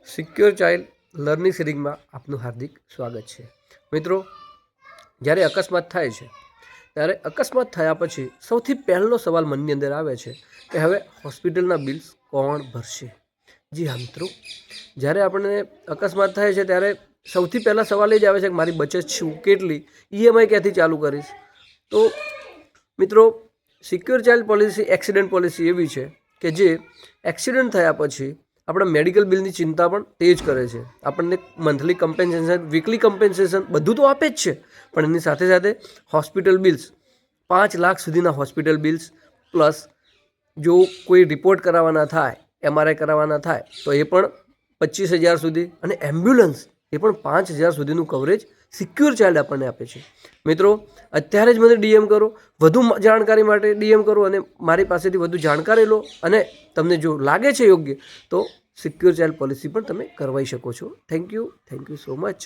Secure child learning સિરીઝમાં આપનું હાર્દિક સ્વાગત છે. મિત્રો, જ્યારે અકસ્માત થાય છે ત્યારે અકસ્માત થયા પછી સૌથી પહેલો સવાલ મનની અંદર આવે છે કે હવે હોસ્પિટલના બિલ્સ કોણ ભરશે. જી હા મિત્રો, જ્યારે આપણને અકસ્માત થાય છે ત્યારે સૌથી પહેલાં સવાલ એ જ આવે છે કે મારી બચત શું, કેટલી, ઈએમઆઈ ક્યાંથી ચાલુ કરીશ. તો મિત્રો, secure child policy accident policy એવી છે કે જે એક્સિડન્ટ થયા પછી આપણા મેડિકલ બિલની ચિંતા પણ તે જ કરે છે. આપણને મંથલી કમ્પેન્સેશન, વીકલી કમ્પેન્સેશન બધું તો આપે જ છે, પણ એની સાથે સાથે હોસ્પિટલ બિલ્સ 5 લાખ સુધીના હોસ્પિટલ બિલ્સ, પ્લસ જો કોઈ રિપોર્ટ કરાવવાના થાય, એમઆરઆઈ કરાવવાના થાય તો એ પણ 25,000 સુધી, અને એમ્બ્યુલન્સ એ પણ 5,000 સુધીનું કવરેજ સિક્યોર ચાઇલ્ડ આપણને આપે છે. મિત્રો, અત્યારે જ મને ડીએમ કરો, વધુ જાણકારી માટે ડીએમ કરો અને મારી પાસેથી વધુ જાણકારી લો, અને તમને જો લાગે છે યોગ્ય તો સિક્યોર ચાઇલ્ડ પોલિસી પણ તમે કરવાઈ શકો છો. Thank you so much.